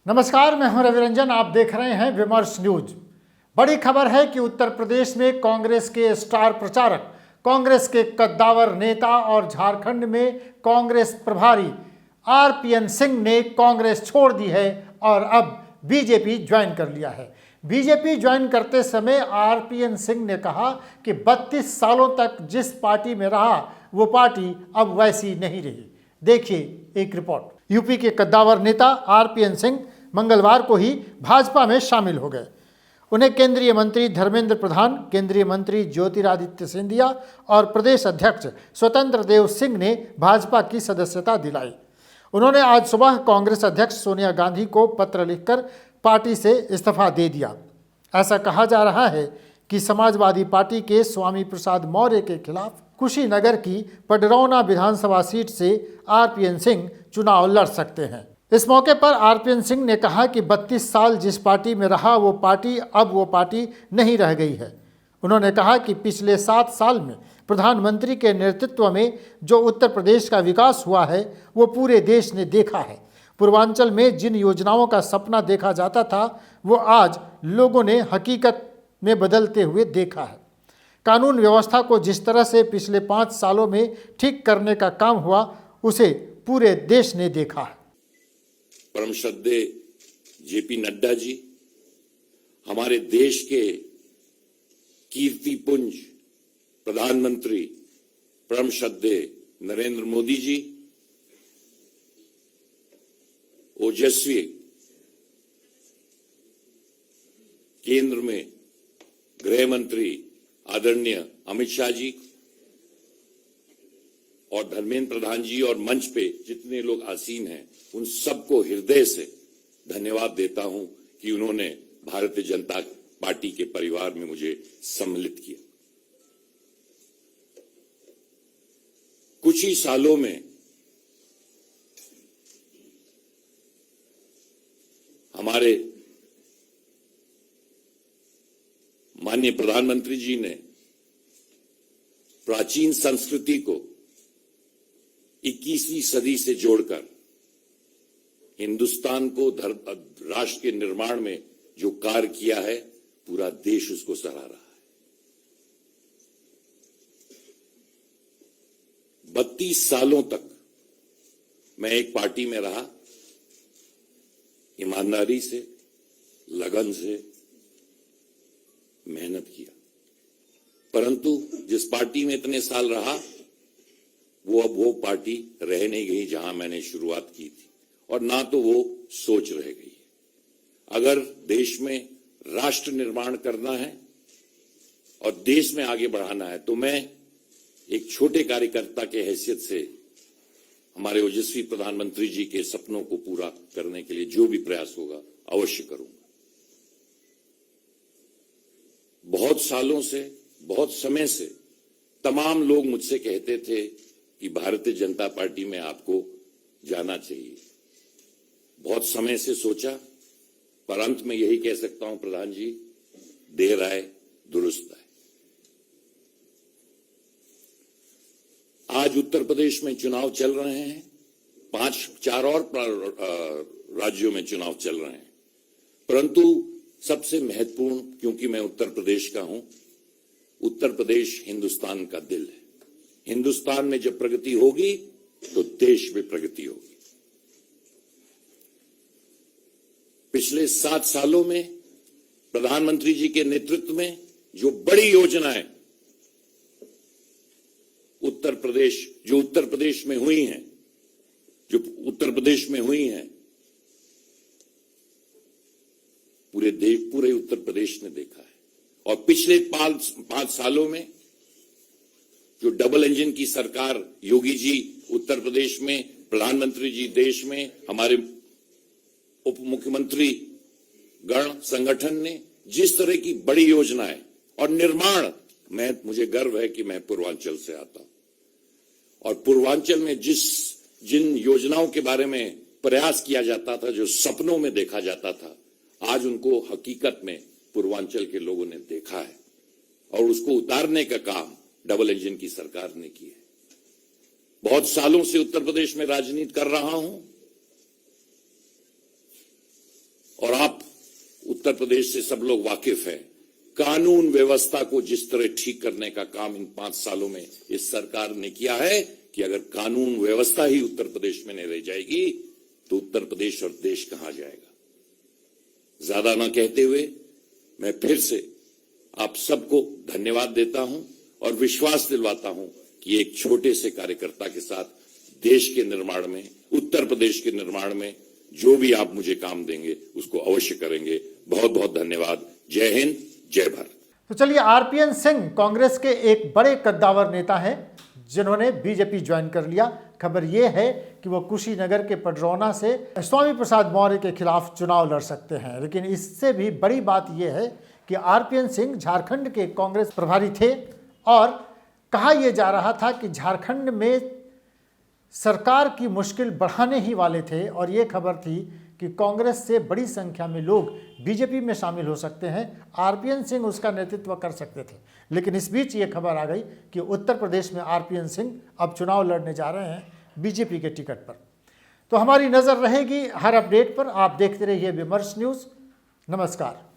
नमस्कार, मैं हूं रवि रंजन। आप देख रहे हैं विमर्श न्यूज। बड़ी खबर है कि उत्तर प्रदेश में कांग्रेस के स्टार प्रचारक, कांग्रेस के कद्दावर नेता और झारखंड में कांग्रेस प्रभारी आरपीएन सिंह ने कांग्रेस छोड़ दी है और अब बीजेपी ज्वाइन कर लिया है। बीजेपी ज्वाइन करते समय आरपीएन सिंह ने कहा कि 32 सालों तक जिस पार्टी में रहा वो पार्टी अब वैसी नहीं रही। देखिए एक रिपोर्ट। यूपी के कद्दावर नेता आरपीएन सिंह मंगलवार को ही भाजपा में शामिल हो गए। उन्हें केंद्रीय मंत्री धर्मेंद्र प्रधान, केंद्रीय मंत्री ज्योतिरादित्य सिंधिया और प्रदेश अध्यक्ष स्वतंत्र देव सिंह ने भाजपा की सदस्यता दिलाई। उन्होंने आज सुबह कांग्रेस अध्यक्ष सोनिया गांधी को पत्र लिखकर पार्टी से इस्तीफा दे दिया। ऐसा कहा जा रहा है कि समाजवादी पार्टी के स्वामी प्रसाद मौर्य के खिलाफ कुशीनगर की पडरौना विधानसभा सीट से आरपीएन सिंह चुनाव लड़ सकते हैं। इस मौके पर आरपीएन सिंह ने कहा कि 32 साल जिस पार्टी में रहा वो पार्टी अब वो पार्टी नहीं रह गई है। उन्होंने कहा कि पिछले 7 साल में प्रधानमंत्री के नेतृत्व में जो उत्तर प्रदेश का विकास हुआ है वो पूरे देश ने देखा है। पूर्वांचल में जिन योजनाओं का सपना देखा जाता था वो आज लोगों ने हकीकत में बदलते हुए देखा है। कानून व्यवस्था को जिस तरह से पिछले 5 सालों में ठीक करने का काम हुआ उसे पूरे देश ने देखा है। परम श्रद्धेय जेपी नड्डा जी, हमारे देश के कीर्तिपुंज प्रधानमंत्री परम श्रद्धेय नरेंद्र मोदी जी, ओजस्वी केंद्र में गृह मंत्री आदरणीय अमित शाह जी और धर्मेंद्र प्रधान जी और मंच पे जितने लोग आसीन हैं उन सबको हृदय से धन्यवाद देता हूं कि उन्होंने भारतीय जनता पार्टी के परिवार में मुझे सम्मिलित किया। कुछ ही सालों में हमारे माननीय प्रधानमंत्री जी ने प्राचीन संस्कृति को 21वीं सदी से जोड़कर हिंदुस्तान को राष्ट्र के निर्माण में जो कार्य किया है पूरा देश उसको सराह रहा है। 32 सालों तक मैं एक पार्टी में रहा, ईमानदारी से, लगन से मेहनत किया, परंतु जिस पार्टी में इतने साल रहा वो अब वो पार्टी रह नहीं गई जहां मैंने शुरुआत की थी और ना तो वो सोच रह गई। अगर देश में राष्ट्र निर्माण करना है और देश में आगे बढ़ाना है तो मैं एक छोटे कार्यकर्ता के हैसियत से हमारे ओजस्वी प्रधानमंत्री जी के सपनों को पूरा करने के लिए जो भी प्रयास होगा अवश्य करूंगा। बहुत सालों से, बहुत समय से तमाम लोग मुझसे कहते थे कि भारतीय जनता पार्टी में आपको जाना चाहिए। बहुत समय से सोचा, पर अंत में यही कह सकता हूं प्रधान जी, देर आए दुरुस्त आए। आज उत्तर प्रदेश में चुनाव चल रहे हैं, 4 और राज्यों में चुनाव चल रहे हैं, परंतु सबसे महत्वपूर्ण, क्योंकि मैं उत्तर प्रदेश का हूं, उत्तर प्रदेश हिंदुस्तान का दिल है। हिंदुस्तान में जब प्रगति होगी तो देश में प्रगति होगी। पिछले 7 सालों में प्रधानमंत्री जी के नेतृत्व में जो बड़ी योजनाएं उत्तर प्रदेश में हुई हैं, पूरे उत्तर प्रदेश ने देखा है। और पिछले 5 सालों में जो डबल इंजन की सरकार योगी जी उत्तर प्रदेश में, प्रधानमंत्री जी देश में, हमारे उप मुख्यमंत्री गण संगठन ने जिस तरह की बड़ी योजनाएं और निर्माण, मुझे गर्व है कि मैं पूर्वांचल से आता हूं और पूर्वांचल में जिन योजनाओं के बारे में प्रयास किया जाता था, जो सपनों में देखा जाता था, आज उनको हकीकत में पूर्वांचल के लोगों ने देखा है और उसको उतारने का काम डबल इंजन की सरकार ने किया है। बहुत सालों से उत्तर प्रदेश में राजनीति कर रहा हूं और आप उत्तर प्रदेश से सब लोग वाकिफ हैं, कानून व्यवस्था को जिस तरह ठीक करने का काम इन 5 सालों में इस सरकार ने किया है कि अगर कानून व्यवस्था ही उत्तर प्रदेश में नहीं रह जाएगी तो उत्तर प्रदेश और देश कहां जाएगा। ज्यादा ना कहते हुए मैं फिर से आप सबको धन्यवाद देता हूं और विश्वास दिलवाता हूं कि एक छोटे से कार्यकर्ता के साथ देश के निर्माण में, उत्तर प्रदेश के निर्माण में जो भी आप मुझे काम देंगे उसको अवश्य करेंगे। बहुत बहुत धन्यवाद। जय हिंद, जय भारत। तो चलिए, आरपीएन सिंह कांग्रेस के एक बड़े कद्दावर नेता हैं जिन्होंने बीजेपी ज्वाइन कर लिया। खबर यह है कि वो कुशीनगर के पडरौना से स्वामी प्रसाद मौर्य के खिलाफ चुनाव लड़ सकते हैं। लेकिन इससे भी बड़ी बात यह है कि आरपीएन सिंह झारखंड के कांग्रेस प्रभारी थे और कहा यह जा रहा था कि झारखंड में सरकार की मुश्किल बढ़ाने ही वाले थे और ये खबर थी कि कांग्रेस से बड़ी संख्या में लोग बीजेपी में शामिल हो सकते हैं, आरपीएन सिंह उसका नेतृत्व कर सकते थे। लेकिन इस बीच ये खबर आ गई कि उत्तर प्रदेश में आरपीएन सिंह अब चुनाव लड़ने जा रहे हैं बीजेपी के टिकट पर। तो हमारी नज़र रहेगी हर अपडेट पर। आप देखते रहिए विमर्श न्यूज़। नमस्कार।